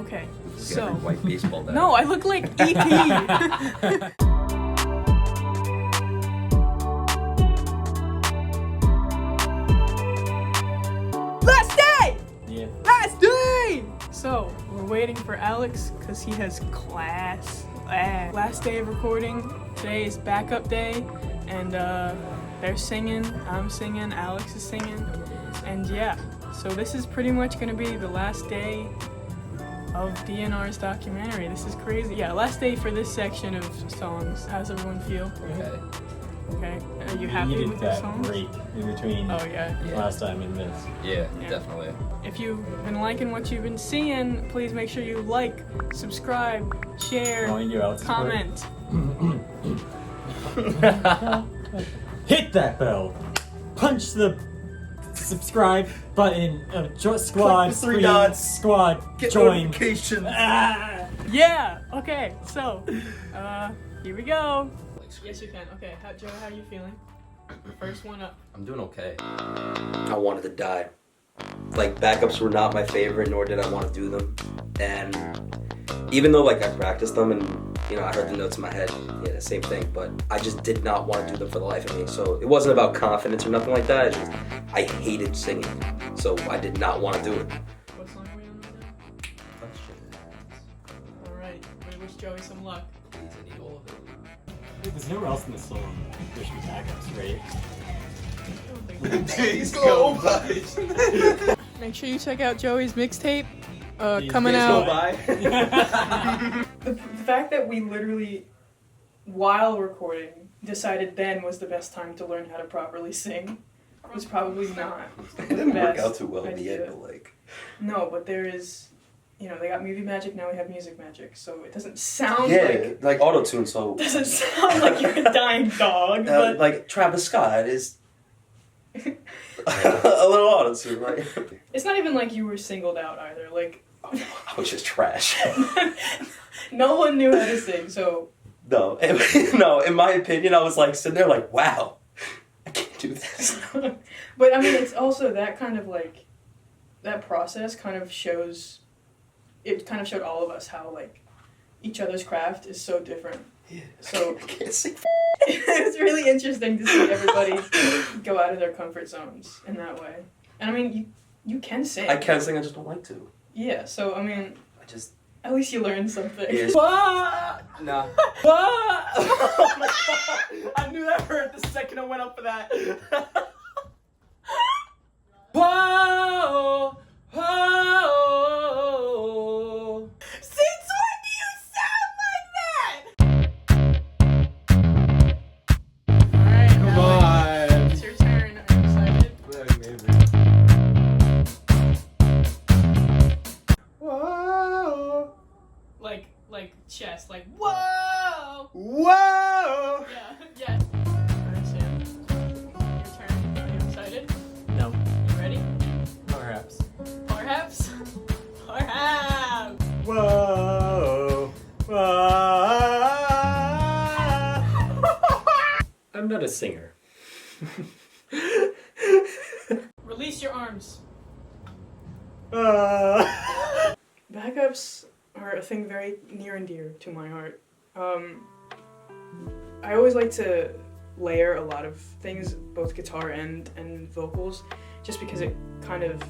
Okay, Look so... at white baseball bat. No, I look like E.T. Last day! Yeah. Last day! So, we're waiting for Alex because he has class. Last day of recording. Today is backup day. And they're singing, I'm singing, Alex is singing. And yeah, so this is pretty much going to be the last day of DNR's documentary. This is crazy. Yeah, last day for this section of songs. How's everyone feel? Okay. Okay. Are you happy Needed with the that songs? break in between Oh yeah. last time and this. Yeah, Yeah. definitely. If you've been liking what you've been seeing, please make sure you like, subscribe, share, Going to Alex comment. Hit that bell. Punch the subscribe button. Squad. Click the three please. dots. Squad. Get join. notifications. Ah! Yeah. Okay. So, here we go. Yes, you can. Okay, Joe, how are you feeling? First one up. I'm doing okay. I wanted to die. Like, backups were not my favorite, nor did I want to do them. And even though, like, I practiced them and, you know, I heard the notes in my head, yeah, the same thing, but I just did not want to do them for the life of me. So it wasn't about confidence or nothing like that. It's just, I hated singing. So I did not want to do it. What song are we on right now? Alright, we wish Joey some luck. Please, I need all of it. There's nowhere else in the song there should be backups, right? Days go by. Make sure you check out Joey's mixtape These coming days out. go by. The fact that we literally, while recording, decided then was the best time to learn how to properly sing was probably not. It didn't work best out too well in the idea. end, but like, No, but there is, you know, they got movie magic, now we have music magic, so it doesn't sound yeah, like auto-tune, so doesn't sound like you're a dying dog, but like Travis Scott is a little auto-tune, right? it's not even like you were singled out either. Like, I was just trash. no one knew how to sing, so No, no. In my opinion, I was like sitting there, like, wow, I can't do this. but I mean, it's also that kind of like, that process kind of shows, it kind of showed all of us how like each other's craft is so different. Yeah. So I can't sing. it's really interesting to see everybody go out of their comfort zones in that way. And I mean, you can sing. I can sing, I just don't like to. Yeah, so I mean, I just. at least you learned something. Yes. What? Nah. What? Oh my god! I knew that hurt the second I went up for that. Whoa! Whoa! Since when do you sound like that? Alright, Come on. it's your turn. Are you excited? Whoa! Like chest, like whoa! Whoa! Yeah, yes. Alright, Sam. Your turn. Are you excited? No, You ready? perhaps. Perhaps? Perhaps! Whoa! I'm not a singer. Release your arms. Backups are a thing very near and dear to my heart. I always like to layer a lot of things, both guitar and vocals, just because it kind of,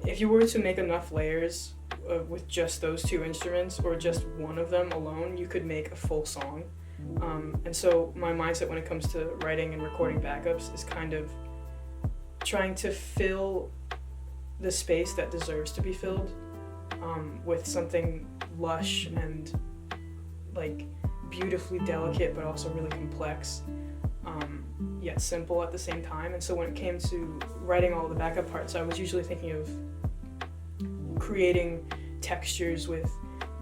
if you were to make enough layers with just those two instruments or just one of them alone, you could make a full song. And so my mindset when it comes to writing and recording backups is kind of trying to fill the space that deserves to be filled with something lush and like beautifully delicate but also really complex, yet simple at the same time. And so when it came to writing all the backup parts, I was usually thinking of creating textures with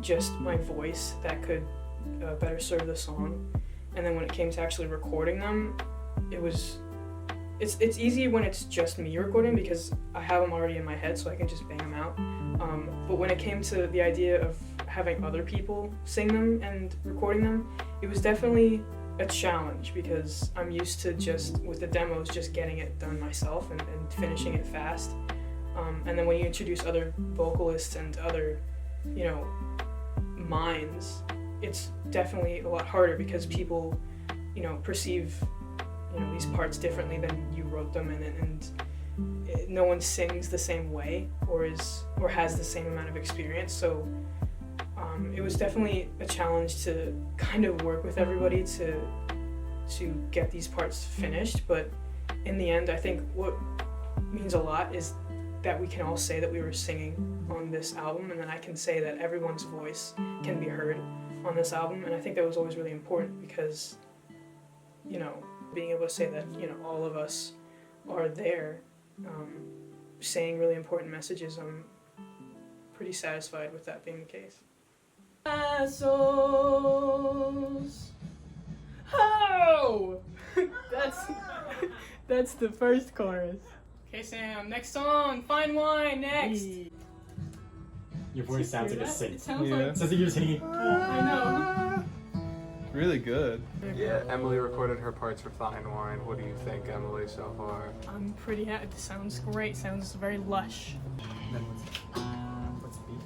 just my voice that could better serve the song. And then when it came to actually recording them, it's easy when it's just me recording because I have them already in my head, so I can just bang them out. But when it came to the idea of having other people sing them and recording them, it was definitely a challenge because I'm used to just, with the demos, just getting it done myself and finishing it fast. And then when you introduce other vocalists and other you know, minds, it's definitely a lot harder because people, you know, perceive, you know, these parts differently than you wrote them, and no one sings the same way or has the same amount of experience. So it was definitely a challenge to kind of work with everybody to get these parts finished. But in the end, I think what means a lot is that we can all say that we were singing on this album, and then I can say that everyone's voice can be heard on this album. And I think that was always really important because, you know, being able to say that, you know, all of us are there saying really important messages, I'm pretty satisfied with that being the case. Assholes. Oh! That's the first chorus. Okay, Sam, next song, Fine Wine, next! Your voice sounds like a It sing. sounds Yeah. like... It sounds like you're singing. I know. Really good. Yeah, Emily recorded her parts for Fine Wine. What do you think, Emily, so far? I'm pretty happy. It sounds great. Sounds very lush. Then what's the beat?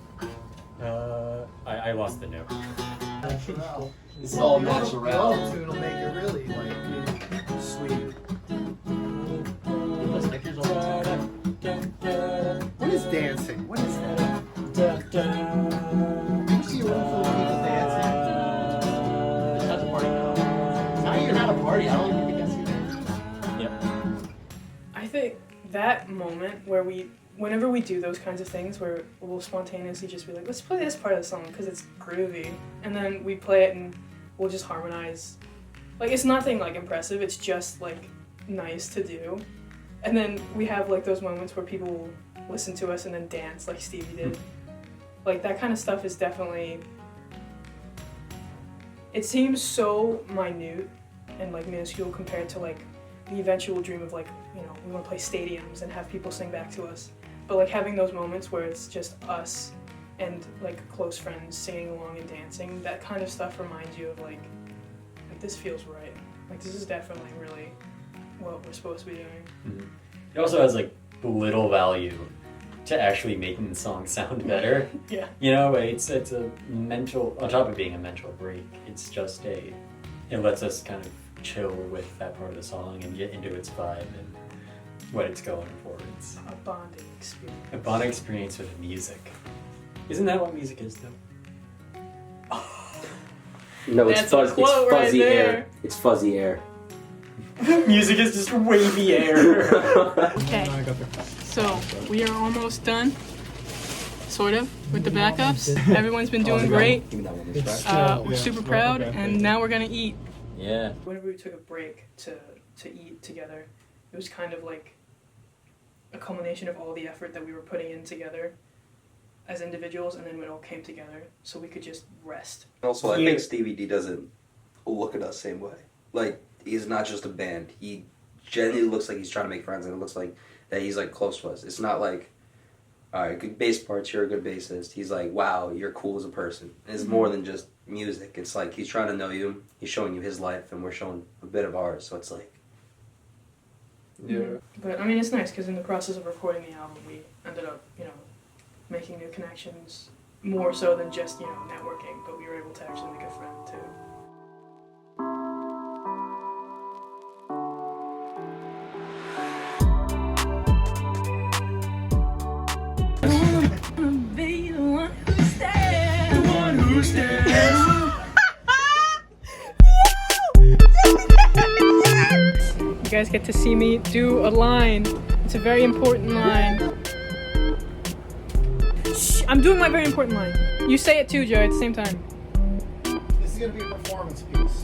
I lost the note. It's all natural. The auto-tune will make it really, like, sweet. What is dancing? What is that? You see a room full of people dancing? That's a party now. Now you're not a party. I don't even think that's you. I think that moment where whenever we do those kinds of things where we'll spontaneously just be like, let's play this part of the song because it's groovy, and then we play it and we'll just harmonize. Like, it's nothing like impressive, it's just like nice to do. And then we have like those moments where people will listen to us and then dance like Stevie did. Like, that kind of stuff is definitely, it seems so minute and like minuscule compared to like the eventual dream of like, you know, we want to play stadiums and have people sing back to us. But like having those moments where it's just us and like close friends singing along and dancing, that kind of stuff reminds you of like this feels right. Like, this is definitely really what we're supposed to be doing. Mm-hmm. It also has like little value to actually making the song sound better. Yeah. You know, it's a mental, on top of being a mental break, it's just it lets us kind of chill with that part of the song and get into its vibe and what it's going for. It's A bonding experience. a bonding experience with music. Isn't that what music is, though? No, it's, That's a it's quote right fuzzy there. air. It's fuzzy air. Music is just wavy air. Okay, so we are almost done, sort of, with the backups. Everyone's been doing great. Give me that one, this right? We're super proud, and now we're gonna eat. Yeah. Whenever we took a break to eat together, it was kind of like a culmination of all the effort that we were putting in together as individuals, and then it all came together so we could just rest. Also, I think Stevie D doesn't look at us the same way. Like, he's not just a band. He genuinely looks like he's trying to make friends, and it looks like that he's like close to us. It's not like, all right, good bass parts, you're a good bassist. He's like, wow, you're cool as a person. And it's more than just music. It's like he's trying to know you. He's showing you his life, and we're showing a bit of ours. So it's like, Yeah. But I mean, it's nice because in the process of recording the album, we ended up, you know, making new connections more so than just, you know, networking. But we were able to actually make a friend too. Be the one who stands. The one who stands. You guys get to see me do a line. It's a very important line. Shh, I'm doing my very important line. You say it too, Joe, at the same time. This is gonna be a performance piece.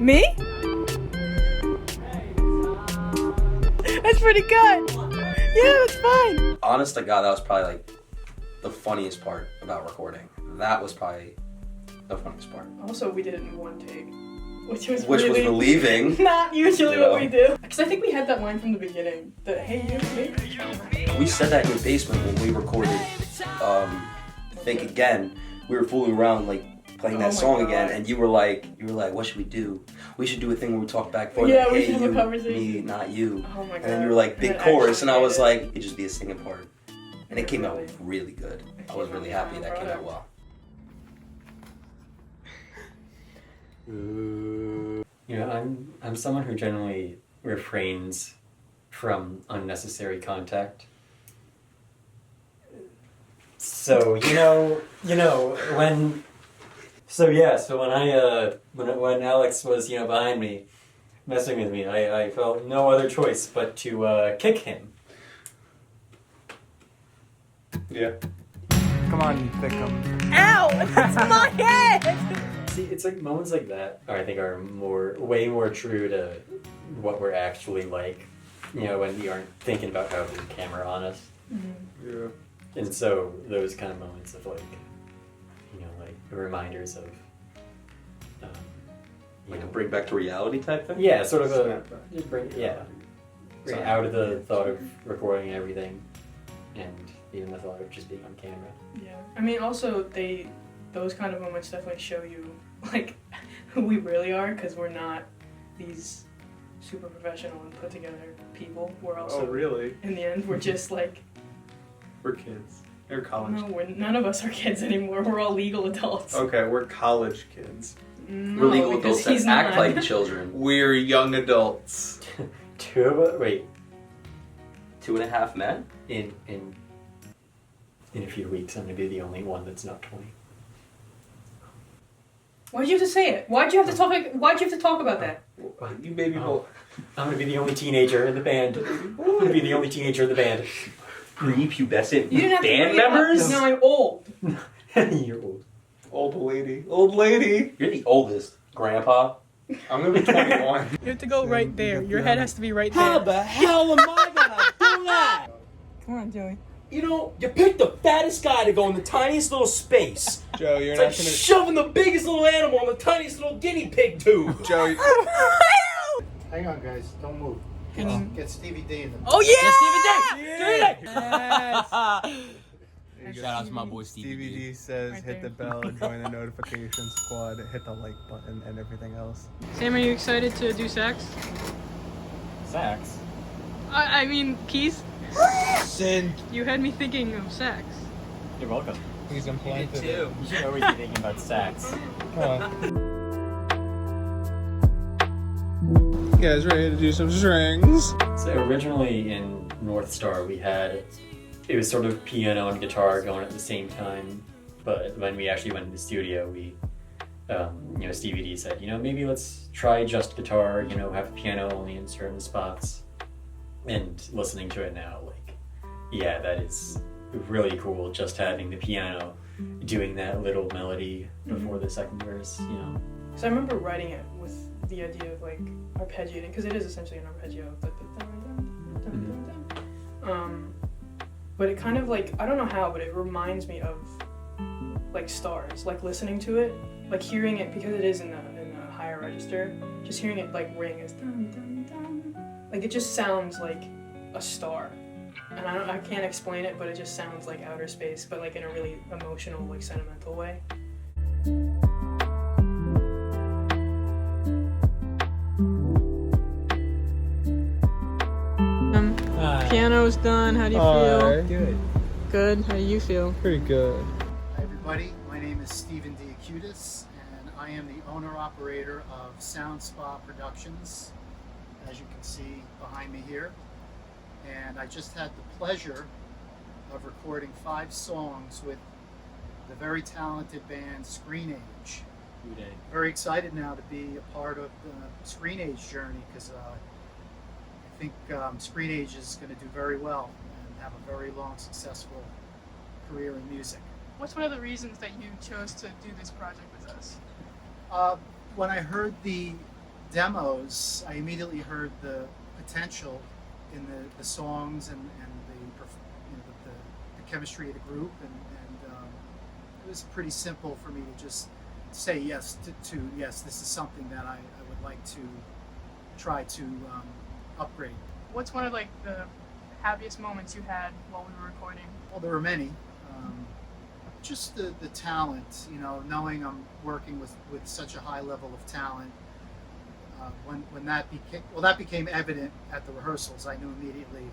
Me? That's pretty good. Yeah, that's fine. honest to God, that was probably like the funniest part about recording. That was probably the funniest part. Also, we did it in one take, which was Which was really relieving. not usually Yeah. what we do. Because I think we had that line from the beginning. The hey you me. We said that in your basement when we recorded Think Again. We were fooling around like playing Oh that my song God. again, and you were like, what should we do? We should do a thing where we talk back for Yeah, like, we hey, should have a you, conversation. me, not you. Oh my God. And then you were like, big And then chorus, and I actually was did like, it'd just be a singing part. And it came out really good. I was really happy that came out well. You know, I'm someone who generally refrains from unnecessary contact. So when Alex was behind me, messing with me, I felt no other choice but to kick him. Yeah. Come on, you thickum. Ow! That's my head! See, it's like moments like that I think are way more true to what we're actually like. When we aren't thinking about how there's a camera on us. Mm-hmm. Yeah. And so those kind of moments of like reminders of, Like a bring back to reality type thing? yeah, sort of Snapback. just bring Something. out of the thought of recording everything, and even the thought of just being on camera. Yeah, I mean, also those kind of moments definitely show you like who we really are, because we're not these super professional and put together people. We're also Oh, really? in the end we're just like We're kids. They're college. no, none of us are kids anymore. We're all legal adults. Okay, we're college kids. No, We're legal because adults that he's act not. like children. We're young adults. 2 of us. Wait, 2.5 men? in a few weeks, I'm gonna be the only one that's not 20. Why'd you have to say it? Why'd you have to talk about that? You baby boy. I'm gonna be the only teenager in the band. I'm gonna be the only teenager in the band. Prepubescent You didn't have to band bring it up. members? No, I'm old. You're old. Old lady. Old lady. You're the oldest, Grandpa. I'm gonna be 21. You have to go right there. Your head has to be right How there. the hell am I gonna do that? Come on, Joey. You know, you picked the fattest guy to go in the tiniest little space. Joe, you're It's not like gonna. shoving the biggest little animal in the tiniest little guinea pig tube. Joe, Hang on, guys. Don't move. Hanging. Get Stevie D in the Oh yeah! Shout out to my boy Stevie DVD says Right hit there. the bell, join the notification squad, hit the like button, and everything else. Sam, are you excited to do sax? Sax. I mean, Keith, Sin. you had me thinking of sax. You're welcome. He's implanted. You should always be thinking about sax. You guys ready to do some strings? So originally in North Star it was sort of piano and guitar going at the same time, but when we actually went to the studio, Stevie D said, maybe let's try just guitar, have piano only in certain spots. And listening to it now, that is really cool, just having the piano doing that little melody before the second verse, Because I remember writing it with the idea of arpeggiating, because it is essentially an arpeggio. But it kind of I don't know how, but it reminds me of stars. Listening to it, hearing it, because it is in the higher register. Just hearing it ring is dun dun dun. It just sounds like a star, and I can't explain it, but it just sounds like outer space, but in a really emotional, sentimental way. Piano's done. How do you feel? Good. Good. How do you feel? Pretty good. Hi, everybody. My name is Stephen Diacutis, and I am the owner-operator of Sound Spa Productions, as you can see behind me here. And I just had the pleasure of recording 5 songs with the very talented band ScreenAge. Very excited now to be a part of the ScreenAge journey, because I think ScreenAge is going to do very well and have a very long, successful career in music. What's one of the reasons that you chose to do this project with us? When I heard the demos, I immediately heard the potential in the songs and the chemistry of the group, and it was pretty simple for me to just say yes to yes, this is something that I would like to try to upgrade. What's one of the happiest moments you had while we were recording? Well, there were many. Just the talent, knowing I'm working with such a high level of talent. When that became evident at the rehearsals, I knew immediately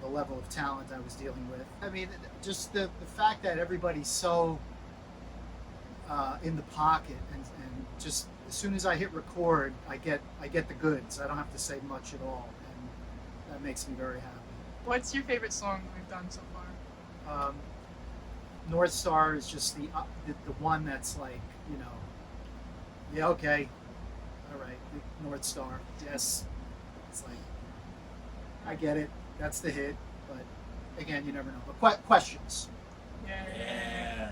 the level of talent I was dealing with. I mean, just the fact that everybody's so in the pocket, and just as soon as I hit record, I get the goods. I don't have to say much at all, and that makes me very happy. What's your favorite song we've done so far? North Star is just the one that's like, you know, yeah, okay, all right, the North Star, yes. It's like, I get it, that's the hit, but again, you never know. But questions. Yeah.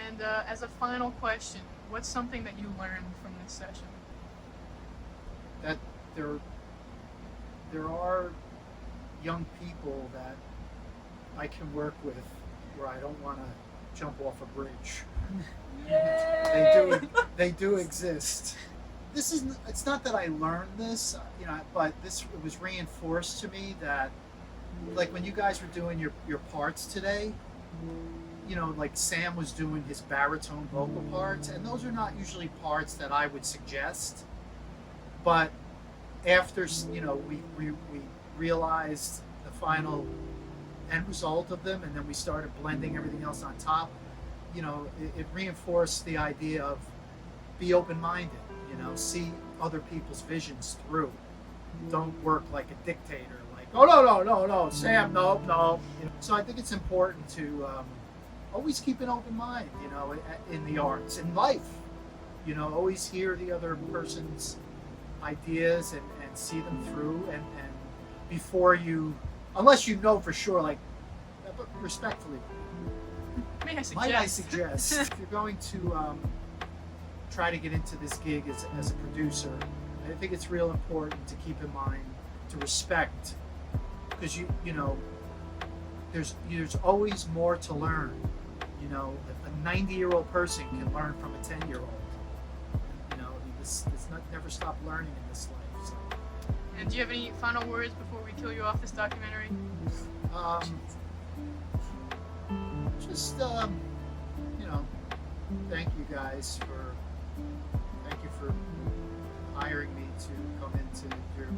And as a final question, what's something that you learned from this session? That there are young people that I can work with where I don't want to jump off a bridge. They do exist. It's not that I learned this, you know, but it was reinforced to me that, like, when you guys were doing your parts today, you know, like Sam was doing his baritone vocal parts, and those are not usually parts that I would suggest. But after, you know, we realized the final end result of them, and then we started blending everything else on top, you know, it reinforced the idea of be open-minded, you know, see other people's visions through. Don't work like a dictator, like, oh, no, Sam, no. You know, so I think it's important to always keep an open mind, you know, in the arts, in life. You know, always hear the other person's ideas and see them through, and before you, unless you know for sure, like, but respectfully, might I suggest if you're going to try to get into this gig as a producer, I think it's real important to keep in mind to respect, because you know there's always more to learn. You know, a 90-year-old person can learn from a 10-year-old. You know, it's never stop learning in this life. So. And do you have any final words before we kill you off this documentary? You know, thank you guys for hiring me to come into your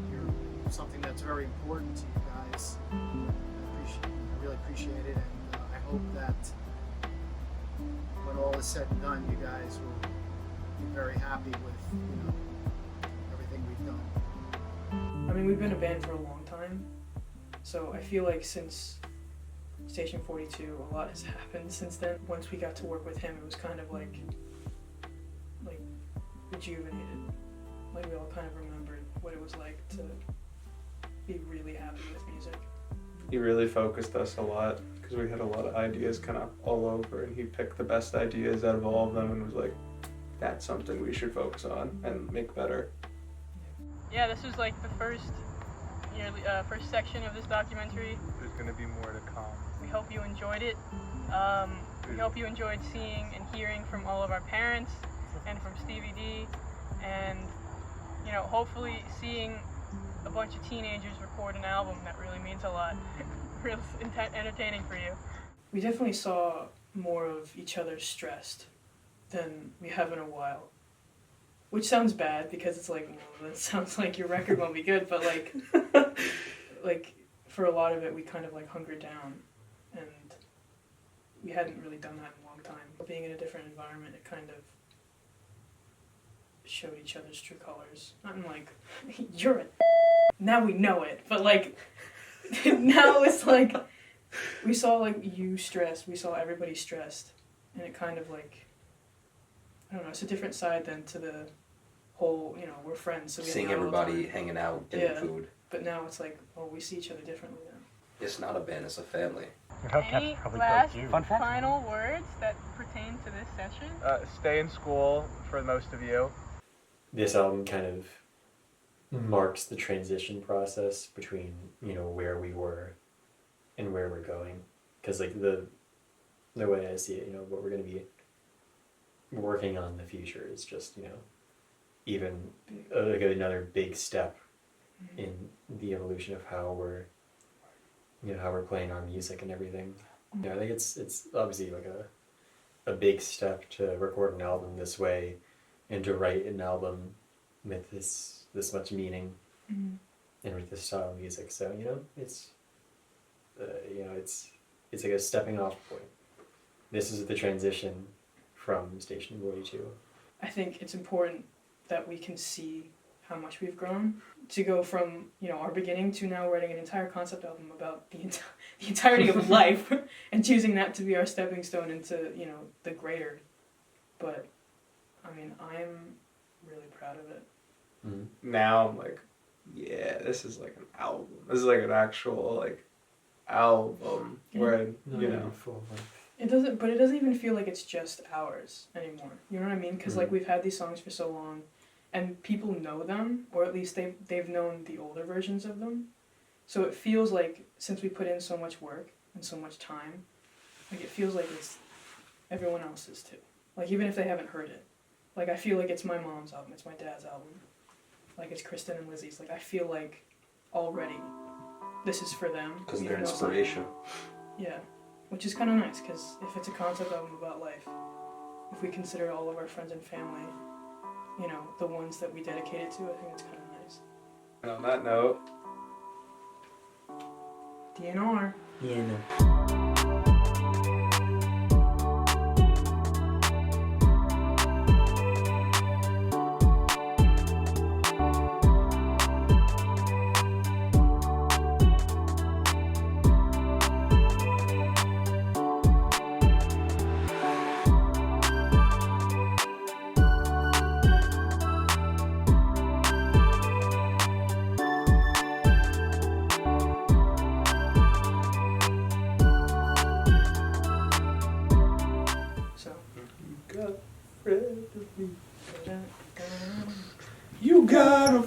something that's very important to you guys. I really appreciate it, and I hope that when all is said and done, you guys will be very happy with, you know, everything we've done. I mean, we've been a band for a long time, so I feel like since Station 42, a lot has happened since then. Once we got to work with him, it was kind of like rejuvenated. Like, we all kind of remembered what it was like to be really happy with music. He really focused us a lot because we had a lot of ideas kind of all over, and he picked the best ideas out of all of them and was like, that's something we should focus on and make better. Yeah, this was like the first section of this documentary. There's going to be more to come. We hope you enjoyed it. We hope you enjoyed seeing and hearing from all of our parents and from Stevie D, and, you know, hopefully seeing a bunch of teenagers record an album that really means a lot. Real entertaining for you. We definitely saw more of each other stressed than we have in a while. Which sounds bad because it's like, well, that sounds like your record won't be good, but like, like for a lot of it, we kind of like hungered down, and we hadn't really done that in a long time. Being in a different environment, it kind of showed each other's true colors. Not in like, you're a now we know it, but like, now it's like, we saw like you stressed, we saw everybody stressed, and it kind of like, I don't know, it's a different side than to the whole, you know, we're friends. So we Seeing hang out all the everybody time. hanging out, getting food. But now it's like, oh, we see each other differently now. It's not a band, it's a family. Any last final words that pertain to this session? Stay in school for most of you. This album kind of marks the transition process between, you know, where we were and where we're going. Because like the way I see it, you know, what we're going to be working on in the future is just, you know, even like another big step in the evolution of how we're, you know, how we're playing our music and everything. You know, I think it's obviously like a big step to record an album this way and to write an album with this much meaning and with this style of music. So, you know, it's it's like a stepping off point. This is the transition from Station 42. I think it's important that we can see how much we've grown to go from our beginning to now writing an entire concept album about the entirety of life and choosing that to be our stepping stone into the greater. But I mean, I'm really proud of it. Mm-hmm. Now I'm like, yeah, this is like an album. This is like an actual like album where Full length. It doesn't even feel like it's just ours anymore. You know what I mean? Because like we've had these songs for so long, and people know them, or at least they've known the older versions of them. So it feels like since we put in so much work and so much time, like it feels like it's everyone else's too. Like even if they haven't heard it, like I feel like it's my mom's album, it's my dad's album, like it's Kristen and Lizzie's. Like I feel like already this is for them. Because they're even though it's not- inspiration. Yeah. Which is kind of nice, because if it's a concept album about life, if we consider all of our friends and family, the ones that we dedicate it to, I think it's kind of nice. And on that note, DNR. Yeah, no. So. you got a friend of me. Da-da-da. You got a